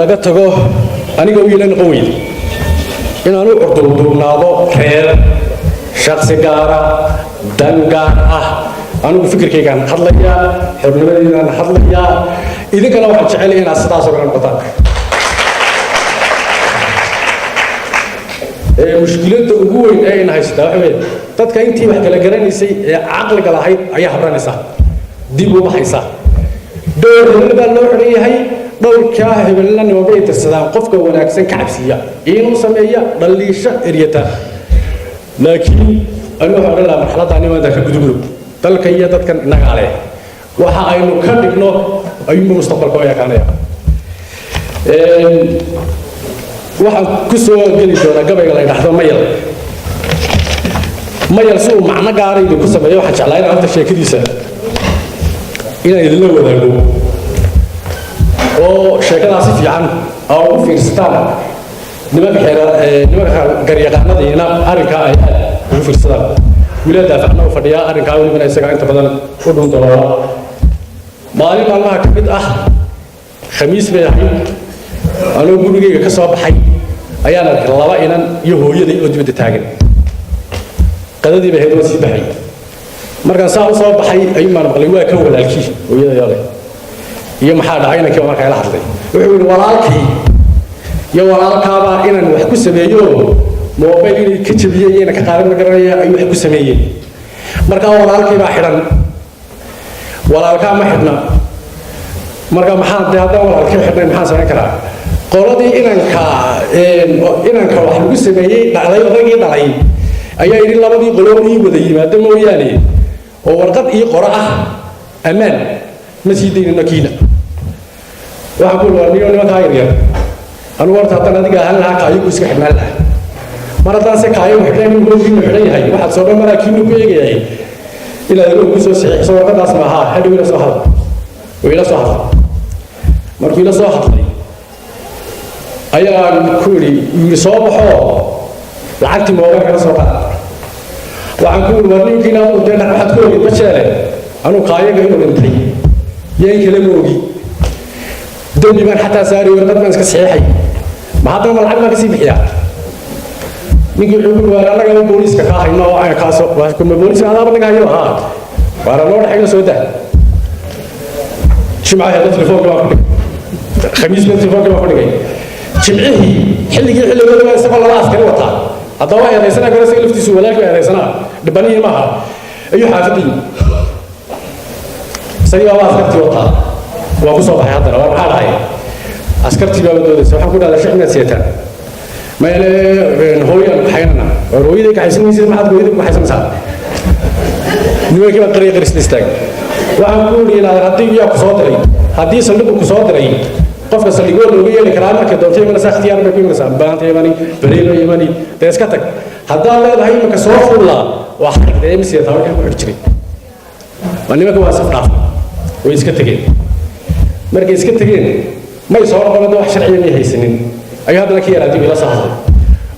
laga tago aniga u yeelan qowl inaanu ordowdownaado reer shakhsi gaara dan gaar ah anigu fikirkaygaan hadlayaa xornimadeedaan hadlayaa idinkana waxaan jecelahay inaad sidaas oo kale noqotaan mushkiladda ugu weyn ee ayna haystaa waxa weeye dadka intii wax kala garanaysay ee caqliga lahayd ayaa habranaysa dib u baxaysa door hebelbaa loo xidhan yahay dhowrkaa hebelna nimanbay tirsadaan qofka wanaagsan ka cabsiya inuu sameeya dhaliisha eryata laakiin anigu waxaan odhan lahaa marxaladda nimanka ka gudubno dalka iyo dadkan innaga leh waxa aynu ka dhigno ayuunba mustaqbalka u yaqaanaya waxaan ku soo geli doonaa gabayga la yidhaahdo mayal mayal si uu macno gaara idinku sameeyo waxaan jeclaa inaan horta sheekadiisa inaan idinla wadaago oo sheekadaasi fiican oo ugu fiirsataan nimanka garyaqaanadiina arrinkaa ay ugu fiirsadaan wiilaa daafacna u fadhiyaa arrinkaa welibana isagaa inta badan u dhuntoloola maalin maalmaha ka mid ah khamiis bay ahayd anuu gurigayga ka soo baxay ayaan arkay laba inan iyo hooyaday oo dibadda taagan qadadii bay ahayd waa sii baxay markaan saa u soo baxay ayuu maan maqlay waa ka walaalkii hooyadayaa leh iyo maxaa dhacay inankii baa markaa ila hadlay wuxuu yidhi walaalkii iyo walaalkaabaa inaan wax ku sameeyo موبايل اللي كتبيه أنا كقارن مقرنية أيوة حكوا سمية مركا والله بقى حرن ولا كان ما حدنا مركا محاد هذا ولا كيف حدنا محاد سنة كلا قولدي إنك واحد حكوا سمية على يضيق على أيه يري الله بدي قلوني بدي ما دمو يعني وورقة قراءة أمان مسجدين النكينة وأقول ورني ما كاير أنا ورث هذا نادي قال لها كايو كوسك حملها مرة ثانية كايو حكينا من قبل فينا حريه هاي واحد صار مرة كيلو بيجي هاي إلى يوم كوسك صار قد أسمعها حلو إلى صحة وإلى صحة مرة إلى صحة أيام كوري يصابحه لعبت موضوع كذا صحة وعنكور ورني كنا قدرنا واحد كوري بشارة أنا كايو جاي من تري يين كلاموجي دوني من حتى ساري ورقد من صحيحي ما هذا ما العب ما كسي بحياة نيجي نقول ولا أنا قام بوليس كاهي ما هو أنا كاسو وكم بوليس هذا بدنا كاهي ها وأنا نور حاجة سوداء شو معي هذا تلفون كمان خميس من تلفون كمان جاي شمعه حلي ولا ما سبب الله أسكر وطا الضواء هذا سنة كنا سيلف تسوي ولا كنا هذا سنة دبني معها أيها حافظين سريع الله أسكر وطا وأبوسه بحياتنا وأنا حالي أسكرتي بقى بدو دس وحنا كنا على شحنة سيتان ما يعني هوية بحياتنا ورويدة كحسين يصير ما حد رويدة كحسين صار نقول كم طريقة رسلستك وأقول إلى هذه يا كسودري هذه سلوك كسودري قف سلوك روية لكرامة كدوتي من ساختي أنا بكون مثلا بانت يماني بريلو يماني تسكتك هذا الله هاي مكسوف الله واحد دائما سيتاوي كم كرتشري وأنا ما كوا سفرة ويسكتكين مركز كتجين ما يصور ولا ده شرعي ما يحسنين أي هذا لك يا ردي بلا صحة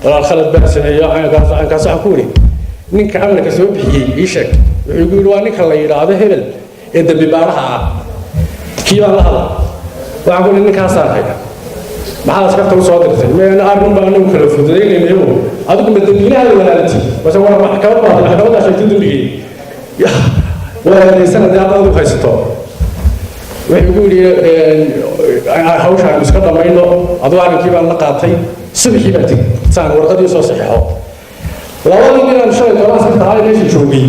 ولا الخلط بس يا أنا كاسح كوري نك عمل كسب يشك يقولوا أنك الله يراد هبل إذا ببارها كيف الله وأقول إنك كاسح هيك ما هذا سكت وصادر ما أنا أربع بانو كله فضلين يوم أذكر بدنيا هذا ولا نتي بس هو ما حكوا بعض حكوا عشان تدري يا ولا الإنسان ده هذا خيسته ويقول هاوش عن مسكت ما إنه أضواء كيف أنا قاطي سبحي بتي سان ورقة يسوع صحيحه لو أنا من شيء ترى سكت على ليش شوقي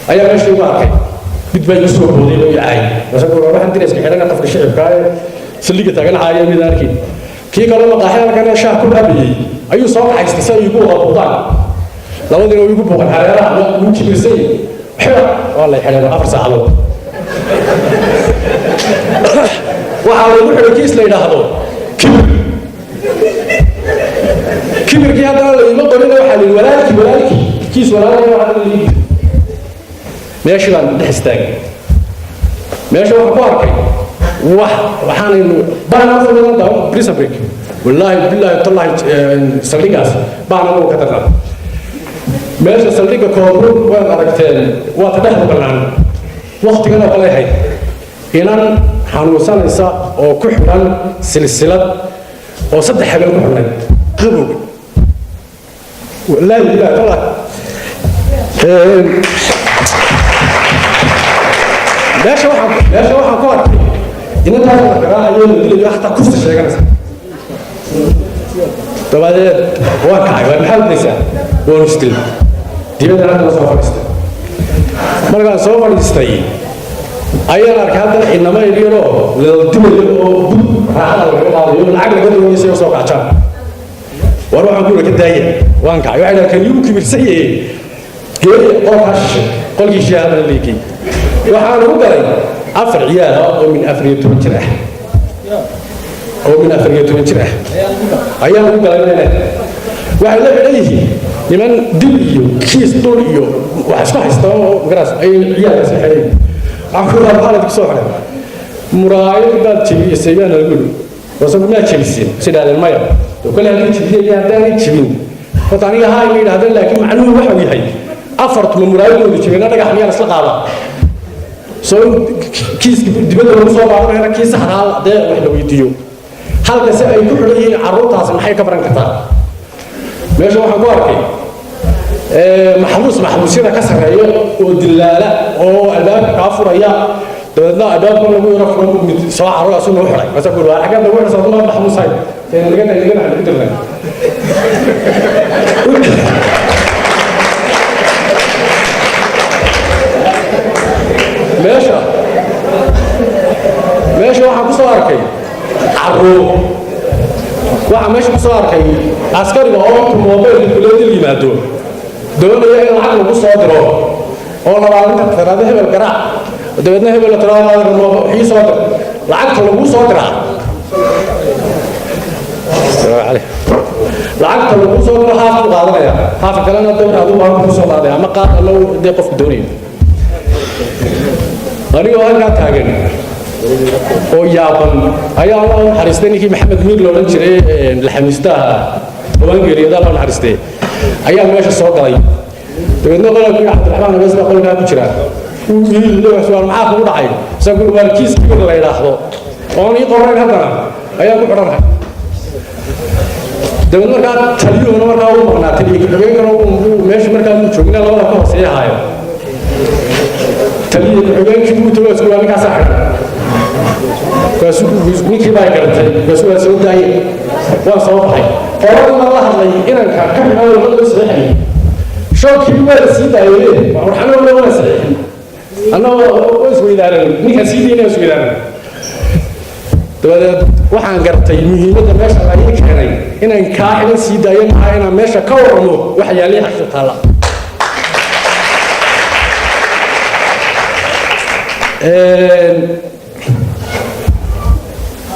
أيام ماشي معك بتبين يسوع بودي لو يعاي بس أقول أروح عندي ناس كحيلنا قفل الشيء كاي سلقة تجن عاية من ذلك كي قالوا ما قاحي كان شاه كل أبي أيو صار عايز تسوي يقول غلطان لو أنا يقول بوقت على ممكن يصير حلو والله حلو أفر ساعة waxaa lagu xidhay kiis la yidhaahdo kibirkii haddana laima qorina waxaa la yidhi walaalkii kiis walaalkii waxaa la yidhi meeshii baan dhex istaagay meesha waxaan ku arkay waxaanaynu baanaadan daawo prison break wallaahi billaahi tallahi saldhigaas baana ugu ka darnaa meesha saldhiga koonfur waad aragteen waa ta dhexda bannaan waqtigana oo leeyahay inan xanuunsanaysa oo ku xiran silsilad oo 3 habeen ku xirnay qabow wallaahi ilaa kala meesha waxaan ku arkay inantaas la garaacayo la dilayo xataa kufta sheeganaysa dabadeed waa kacay waa maxaa udaysaa waan istil dibadda hadda soo fadhiistay markaan soo fadhiistay ayaan arkay haddana inama iryaroo la dibayo oo bud raaxada laga qaadayo lacag laga doonaysa oo soo kacjaan war waxaan ku ka daaya waan kacay waxay dhahay kan igu kibirsaye geeya qolkaa shishe qolkii shahaada la leekay waxaan ugu daray 4 ciyaal oo min 14 jir ah oo min 14 jir ah ayaan ugu daray waxay la leeyihiin niman dil iyo kiis dul iyo wax isku haysta oo garas ay ciyaal saxay أقول هذا حالة كسوحة مراعي بعد شيء يسيبان الجل وصل ما تشيلسين سيد هذا الماء وكل هذه تشيلين يعني تشيلين فطاني هاي مين هذا لكن معلومة وحوي هاي أفرط من مراعي اللي تشيلين أنا قاعد أحيانا أصلق على سو كيس دبل المصاب على كيس حال ده وحده ويديو حال بس يكون عليه عروض عشان حي كبران كتار ماشي واحد قارك محبوسين كسر أيه ودلالة أو أداب كافر أيه ده أداب كنا نقول رفض سواء عروة سنة وحرة بس أقول واحد كان نقول رسول الله محبوس هاي لقينا على كده لنا ماشي واحد بصار كي عروة واحد ماشي بصار كي عسكري وهو موبايل البلاد اللي مادون دولة يعني العقل مصادره هو نوعاً كثيرة هذا هو القراء ودولتنا هو اللي ترى هذا الموضوع هي صادر العقل مصادره العقل مصادره حافظ هذا يا حافظ كلامنا الدولة هذا ما هو مصادر يا ما قال لو دقف الدنيا أنا وأنا كاتاجن أو ياب أيا الله حريستني كي محمد مير لو نشري الحميستا وانجلي هذا الله حريستي أيام ماشي الصوت علي تقولنا قال لك عبد الرحمن بس بقول لك بشرا ويقول سؤال معاك ولا عين سأقول والكيس كبير لا يلاحظه وأنا يقرر هذا أيام قررها تقولنا قال تليو أنا مرة أول مرة تليو كلهم كانوا ماشي مرة شغلنا لا ولا كوس يا هاي تليو كلهم كانوا تقولوا سؤال لك ساحر كسو ميكي باي كرتي كسو سو داي وصوب هاي قررنا الله علي إن كم أول مرة صحيح شو كيما سيدا يليه ورحنا ولا صحيح أنا واسوي دارن نيك سيدي أنا واسوي دارن تبى waxaan gartay muhiimadda meesha ay keenay inaan kaaxida sii daayo maxaa inaan meesha ka waramo waxyaalihi xaq taala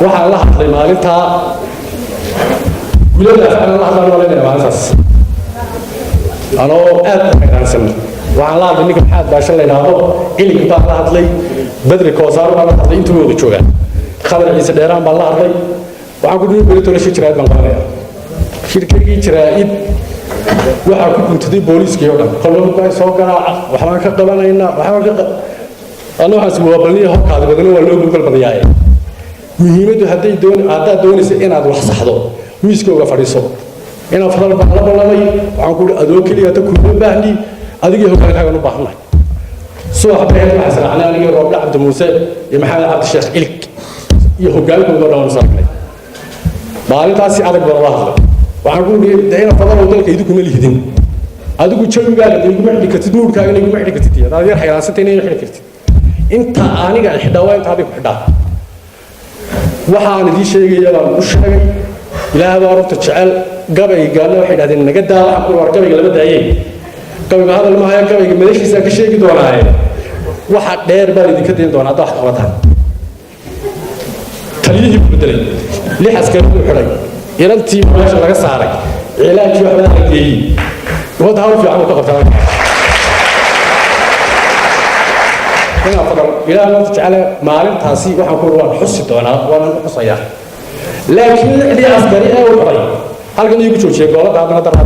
waxaan la hadlay maalinta wiilada aan la hadlay maalinta maalintaas anoo aad u xanaansan waxaan la hadlay ninka maxaad baashan la yiraahdo ilig baa la hadlay badri koosaar baa la hadlay intuu wada joogaa خبر عيسى ديران بالله عليه وعقول لي بريتو ليش جرائد بالله شركة جرائد وعقول كنت دي بوليس كيولا قالوا باي سوكرا وحنا كقبلنا هنا وحنا أنا حسبوا بلني هك هذا بدنا ولا نقول بالبياي مهمته هدي دون عدا دون سئنا هذا وحصحده ويسكوا وفريسو أنا فضل بالله بالله وعقول أدوك لي أتكون بهني أديك هو كان حاجة نبحنا سو حبيت حسن على أنا رب عبد موسى يمحل عبد الشيخ إلك يهجال كل مرة ونصاركني maalintaasi adag baa la hadlay waxaan ku leeyahay deena fadlan oo dalka idinku meel hidin adigu joogaad idinku xidhi kartid nuurkaaga idinku xidhi kartid yaa yar xayraasatay inay xidhi kartid inta aniga xidhawaa inta adigu xidhaa waxaan idin sheegay baan u sheegay ilaahay baa runta jecel gabaygaana waxay yiraahdeen naga daa waxa ku war gabayga laba daayay gabayga hadal ma haya gabayga madashiisa ka sheegi doonaa waxa dheer baa idinka deyn doonaa wax qabataan تليه بدلي ليه عسكري وحري يرنتي ماشي لقى سعرك علاج واحد هذي وهذا هو في عمل تقطع هنا فضل إلى أن تعالى معلم تاسي وحنقول وان حس دونا وان حصيا لكن اللي عسكري أو حري هل كان يقول شيء قال هذا أنا ترى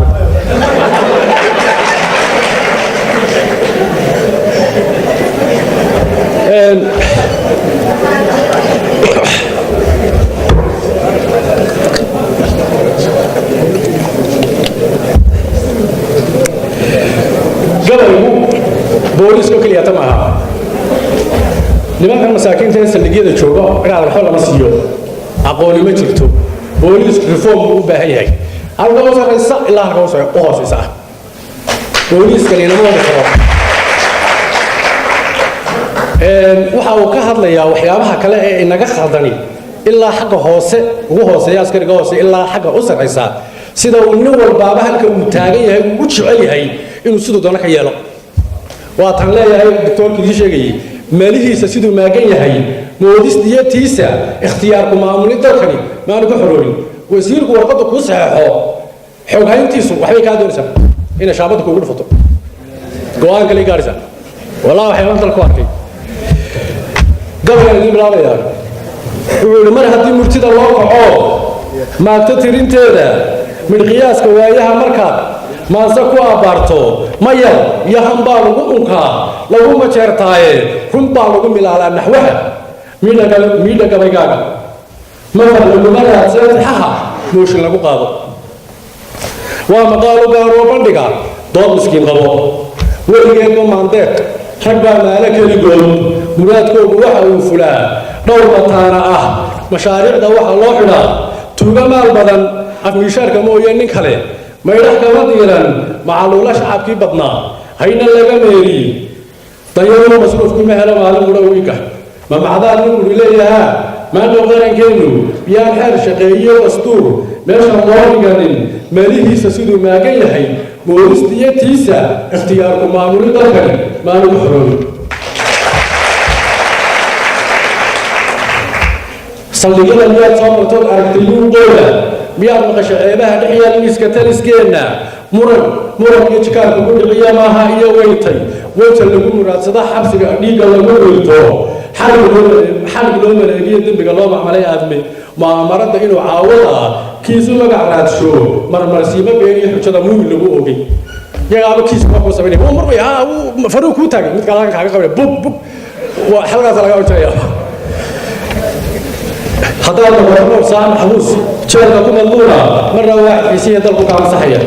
masaakiinta ee saldhigyada jooga inaad waxba lama siiyo aqooni ma jirto booliis reform u baahan yahay halka u sarreysa ilaa halka u hooseysa booliiskani inama wada karo waxa uu ka hadlayaa waxyaabaha kale ee inaga khaldani ilaa xagga hoose ugu hooseeya askariga hoose ilaa xagga u sarreysa sida uu nin walbaaba halka uu taagan yahay uu jecel yahay inuu sidoo doona ka yeelo waa tan leeyahay doctorkii sheegayay maalihiisa siduu maagan yahay moodistiyatiisa ikhtiyaarku maamulin dalkani maanu ka xoroorin wasiirku warqadda ku saxeexo xog hayntiisu waxbay kaa doonaysaa inay shaabadda kuugu dhufato go-aan kale gaaraysaa walaa waxyaaban dalku arkay gabayaan idiin bilaabayaa wuxuu yidhi mar haddii murtida loo kaco maagto tirinteeda midqiyaaska waayaha markaad maanse ku abbaarto maya iyo han baa lagu unkaa lagu majeertaaye run baa lagu milaalaa naxwaha miidha gabaygaaga mafar laguma raadsan saxaha mooshin lagu qaado waa maqaalo gaaroo bandhiga dood miskiin qabo weligeedba maandeeq rag baa maalo keligood muraadkoogu waxa uu fulaa dhowr bataana ah mashaariicda waxaa loo xidhaa tuuga maal badan afmiishaarka mooye nin kale maydhax kama diiran macaluula shacabkii badnaa hayna laga meeri dayaro masruufkuma helo maalin qura wiiga ma macdaa nin uri leeyahaa maanta qarankeennu biyaan xeer shaqeeyo dastuur meesha loo dhiganin meelihiisa siduu maagan yahay boolistiyatiisa ikhtiyaarku maamulin dalkani maanu ku xoroonin saldhigyada miyaad soo martood aragtay luuqooda miyaad maqasho ceebaha dhex yaal miiska taliskeenna muran iyo jikaarka ku dhiciya maaha iyo weytay weyta lagu muraadsada xabsiga dhiigga lagu weyto xalig loo maleegiyo dembiga loo macmalay aadme mu'aamarada inuu caawada kiisu magac raadsho marmarsiimo beeniyo xujada muumin lagu ogay yagaaba kiisu wax ku sameynay oo marway faruu kuu taagay mid kale kaaga qabay bub halkaas laga wajahaya هذا هو صاحب حبوس شركة مضمونة مرة واحد في سنة دلقوا كام صحيح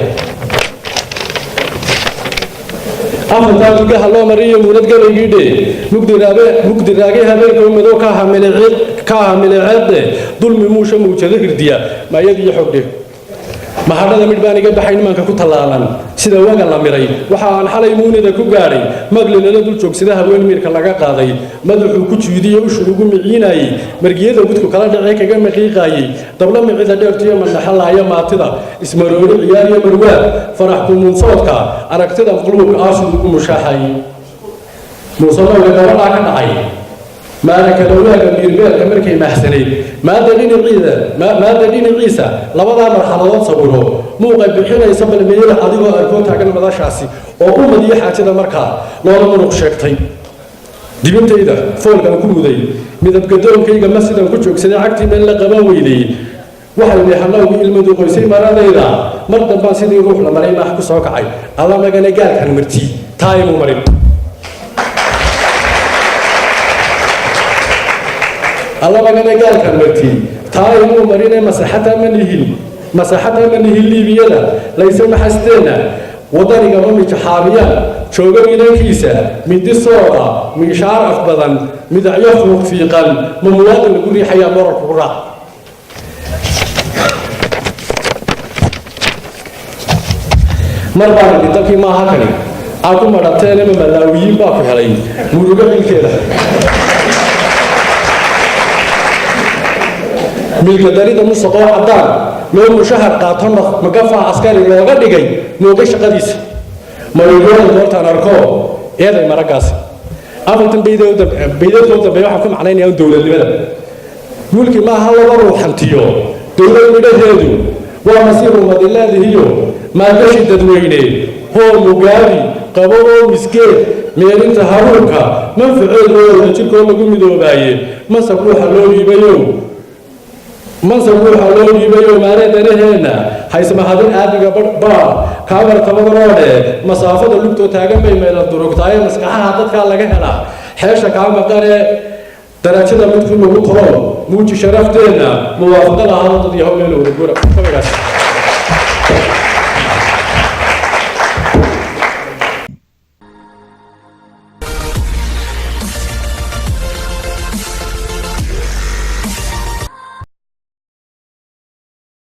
أفضل تاجي الله مريم ولد قبل جدي مقدر راجعها بينكم مدو كامل العد ظلم موش ذكر ديا ما يدي حقه ما هذا من باني قد حين ما كنت طلعان سيدا وقال مري وحان حالي موني ذا كوغاري مقلنا ندل جوك سيدا هوين ميرك لغا قاضي مدحو كوتش يدي وشروق معيناي مرقية قدكو كلا دعيك قام مقيقاي طبلا معيدا ديرتيا من حلا يا ماتدا اسم روري عيار يا مرواد فرحكم من صوتك أركتدا مقلوبك آسدكم مشاحي موصلنا وقدرنا عن عي ما لك الأولاد بير كمركي محسني ما دليل عيسى لبضع مرحلات صبره موقع بحنا يسبب الميل عديد أركون تاجنا مذا شاسي وقوم دي حاجة مركا لا نمرق شكتي دي بنت إذا فول كانوا كل ذي ماذا بقدرهم كي جمسنا كتشوك سنة عكتي من لقباوي لي واحد اللي حلاو بالمدو قيسي مرة إذا مرة باسيدي روح لما رأي ما حكوا سواك عاي الله ما جانا قال كان مرتي تايم ومريم الله ما قال كان مرتي تايم ومرينا مساحتها من هي بيدا ليس محستنا وداني قبل حاميا شوقا من كيسة من دي صورة من شعر أفضلا من يخلق في قلب من مواطن يقول حياة مرة كبرى مرة لتلقي ما هكذا أكو مرتين من ملاويين باكو هلين مروقا من كده ملك داريدا مصطفى عدان لو مشاهد قاطن مقفع عسكري لوغا دغاي نوغا شقديس ما يقول دورتا ناركو ايدا مرقاس افنتن بيدو waxa ku macnaynaya dawladnimada mulki ma hal laba ruuxantiyo dawladnimadeedu waa masiiru madilaadihiyo ma gashi dadweyne hoo mugaadi qaboo miskeen meelinta haruunka manfaceedooda jirkooda lagu midoobaayay masab ruuxa loo dhiibayo منصب حلول يبيو مارد نهنا حيث ما هذا آدم بار كابر تمرونه مسافة اللقطة تاجم بين الدروق تاعي مسكها هذا كان لقينا حيش كام مقارنة درجة ده بتكون موجود خلاص موجود شرف دينا موافقة على هذا اليوم اللي هو